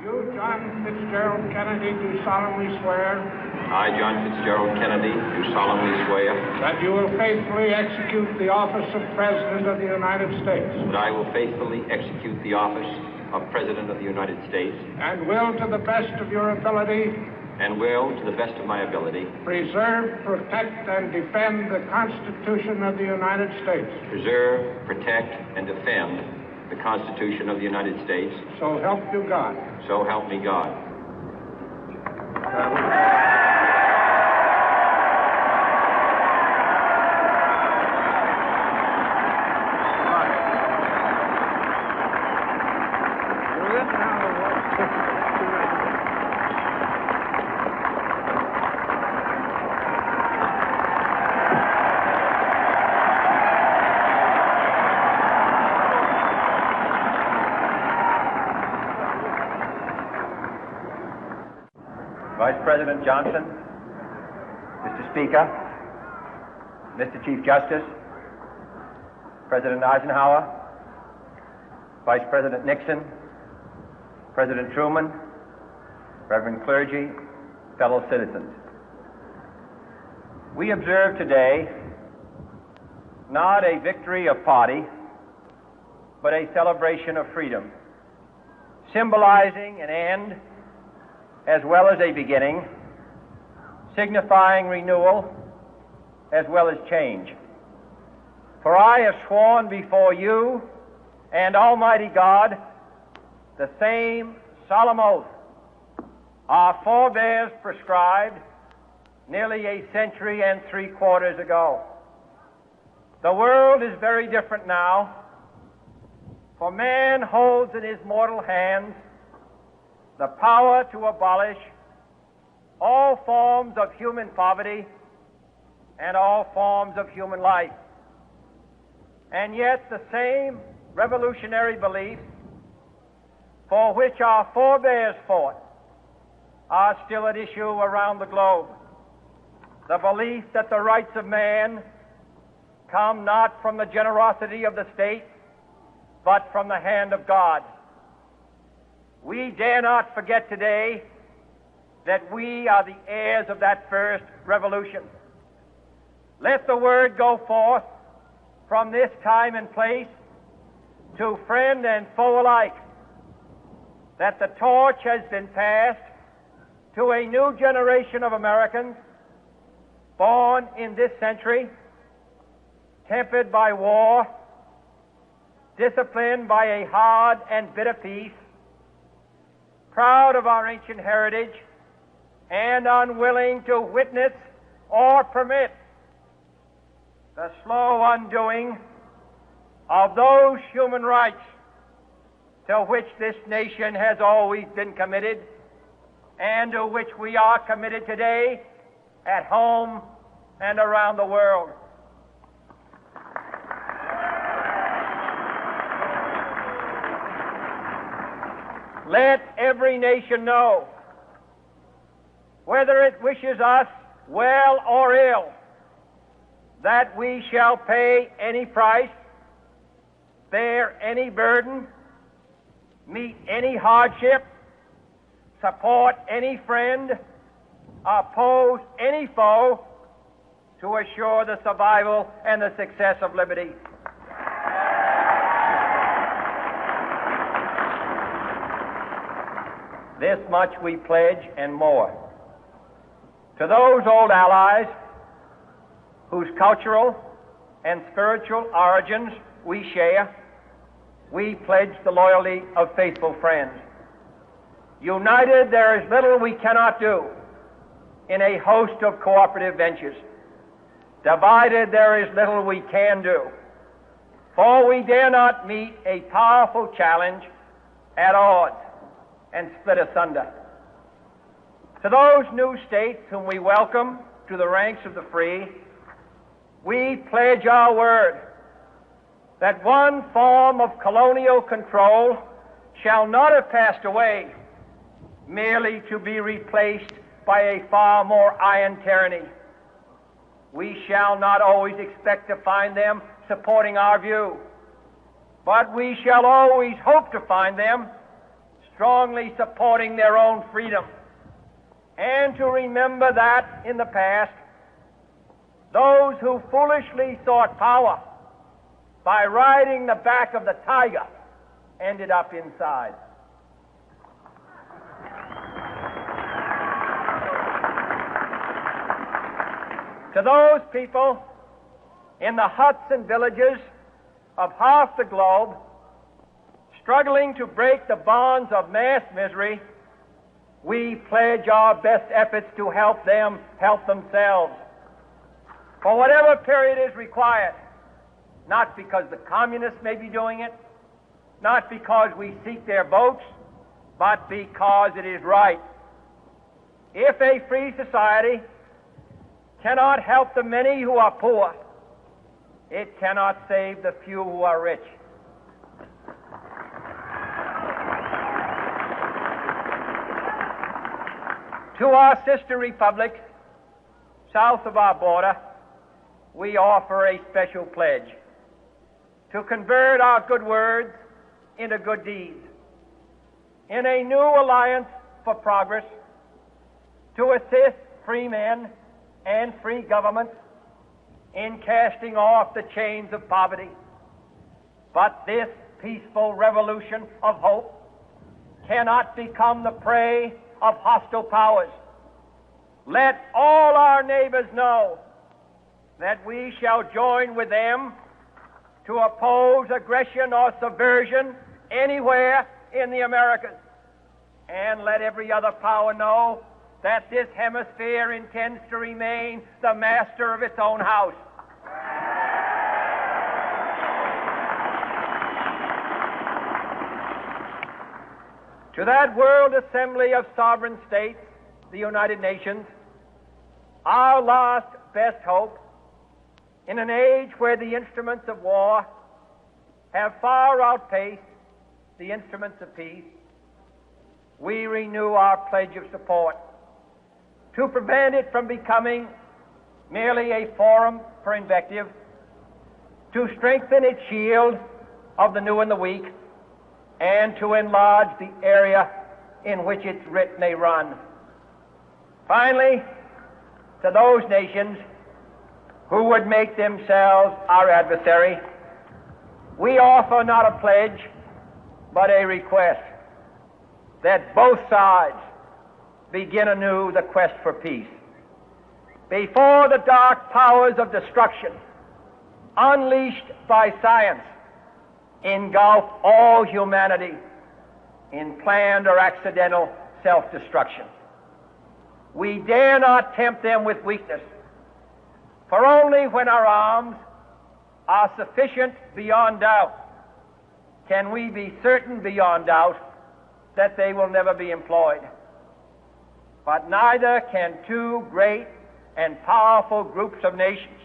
You, John Fitzgerald Kennedy, do solemnly swear. I, John Fitzgerald Kennedy, do solemnly swear. That you will faithfully execute the office of President of the United States. That I will faithfully execute the office of President of the United States. And will, to the best of your ability. And will, to the best of my ability. Preserve, protect, and defend the Constitution of the United States. Preserve, protect, and defend the Constitution of the United States. So help you God. So help me God. Vice President Johnson, Mr. Speaker, Mr. Chief Justice, President Eisenhower, Vice President Nixon, President Truman, Reverend clergy, fellow citizens. We observe today not a victory of party, but a celebration of freedom, symbolizing an end as well as a beginning, signifying renewal as well as change. For I have sworn before you and Almighty God the same solemn oath our forebears prescribed nearly a century and 3/4 ago. The world is very different now, for man holds in his mortal hands the power to abolish all forms of human poverty and all forms of human life. And yet the same revolutionary beliefs for which our forebears fought are still at issue around the globe. The belief that the rights of man come not from the generosity of the state, but from the hand of God. We dare not forget today that we are the heirs of that first revolution. Let the word go forth from this time and place to friend and foe alike that the torch has been passed to a new generation of Americans born in this century, tempered by war, disciplined by a hard and bitter peace, proud of our ancient heritage, and unwilling to witness or permit the slow undoing of those human rights to which this nation has always been committed and to which we are committed today at home and around the world. Let every nation know, whether it wishes us well or ill, that we shall pay any price, bear any burden, meet any hardship, support any friend, oppose any foe to assure the survival and the success of liberty. This much we pledge and more. To those old allies whose cultural and spiritual origins we share, we pledge the loyalty of faithful friends. United, there is little we cannot do in a host of cooperative ventures. Divided, there is little we can do, for we dare not meet a powerful challenge at odds and split asunder. To those new states whom we welcome to the ranks of the free, we pledge our word that one form of colonial control shall not have passed away merely to be replaced by a far more iron tyranny. We shall not always expect to find them supporting our view, but we shall always hope to find them strongly supporting their own freedom, and to remember that in the past, those who foolishly sought power by riding the back of the tiger ended up inside. To those people in the huts and villages of half the globe struggling to break the bonds of mass misery, we pledge our best efforts to help them help themselves for whatever period is required, not because the communists may be doing it, not because we seek their votes, but because it is right. If a free society cannot help the many who are poor, it cannot save the few who are rich. To our sister republics south of our border, we offer a special pledge to convert our good words into good deeds, in a new alliance for progress, to assist free men and free governments in casting off the chains of poverty. But this peaceful revolution of hope cannot become the prey of hostile powers. Let all our neighbors know that we shall join with them to oppose aggression or subversion anywhere in the Americas. And let every other power know that this hemisphere intends to remain the master of its own house. To that World Assembly of Sovereign States, the United Nations, our last best hope, in an age where the instruments of war have far outpaced the instruments of peace, we renew our pledge of support to prevent it from becoming merely a forum for invective, to strengthen its shield of the new and the weak, and to enlarge the area in which its writ may run. Finally, to those nations who would make themselves our adversary, we offer not a pledge, but a request that both sides begin anew the quest for peace. Before the dark powers of destruction, unleashed by science, engulf all humanity in planned or accidental self-destruction, we dare not tempt them with weakness, for only when our arms are sufficient beyond doubt can we be certain beyond doubt that they will never be employed. But neither can two great and powerful groups of nations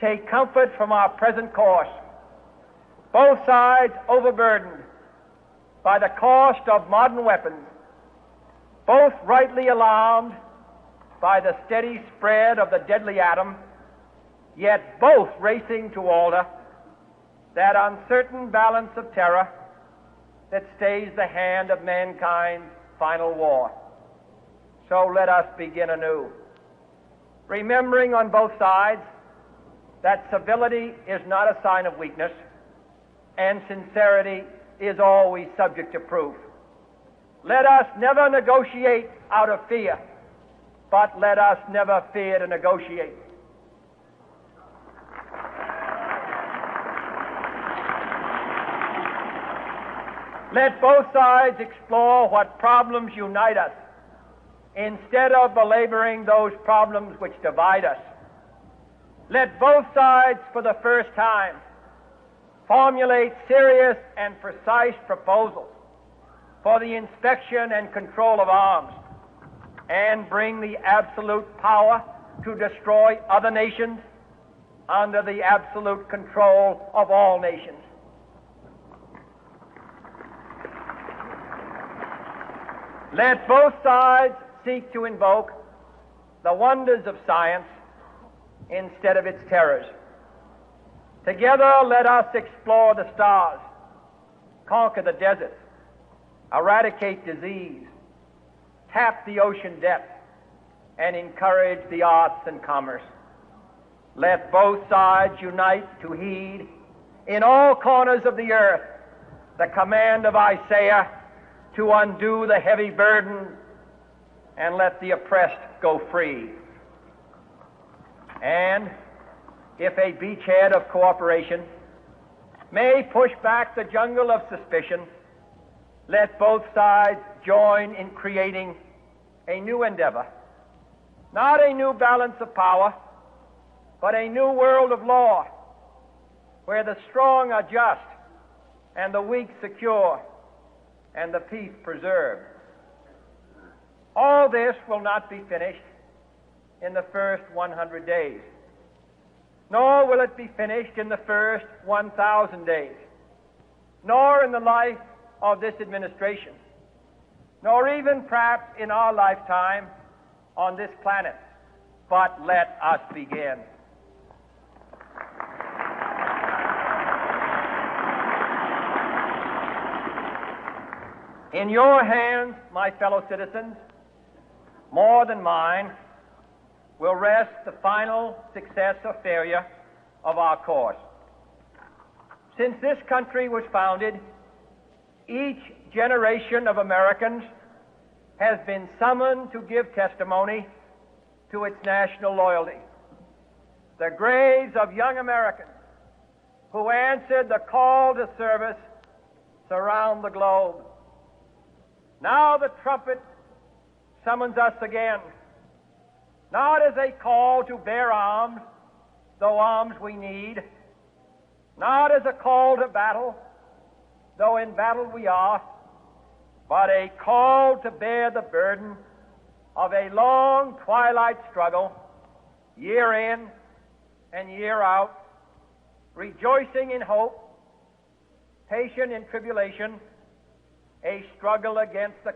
take comfort from our present course, both sides overburdened by the cost of modern weapons, both rightly alarmed by the steady spread of the deadly atom, yet both racing to alter that uncertain balance of terror that stays the hand of mankind's final war. So let us begin anew, remembering on both sides that civility is not a sign of weakness, and sincerity is always subject to proof. Let us never negotiate out of fear, but let us never fear to negotiate. Let both sides explore what problems unite us, instead of belaboring those problems which divide us. Let both sides, for the first time, formulate serious and precise proposals for the inspection and control of arms, and bring the absolute power to destroy other nations under the absolute control of all nations. Let both sides seek to invoke the wonders of science instead of its terrors. Together, let us explore the stars, conquer the deserts, eradicate disease, tap the ocean depth, and encourage the arts and commerce. Let both sides unite to heed in all corners of the earth the command of Isaiah to undo the heavy burden and let the oppressed go free. And if a beachhead of cooperation may push back the jungle of suspicion, let both sides join in creating a new endeavor, not a new balance of power, but a new world of law, where the strong are just and the weak secure and the peace preserved. All this will not be finished in the first 100 days, nor will it be finished in the first 1,000 days, nor in the life of this administration, nor even perhaps in our lifetime on this planet. But let us begin. In your hands, my fellow citizens, more than mine, will rest the final success or failure of our course. Since this country was founded, each generation of Americans has been summoned to give testimony to its national loyalty. The graves of young Americans who answered the call to service surround the globe. Now the trumpet summons us again, not as a call to bear arms, though arms we need, not as a call to battle, though in battle we are, but a call to bear the burden of a long twilight struggle, year in and year out, rejoicing in hope, patient in tribulation, a struggle against the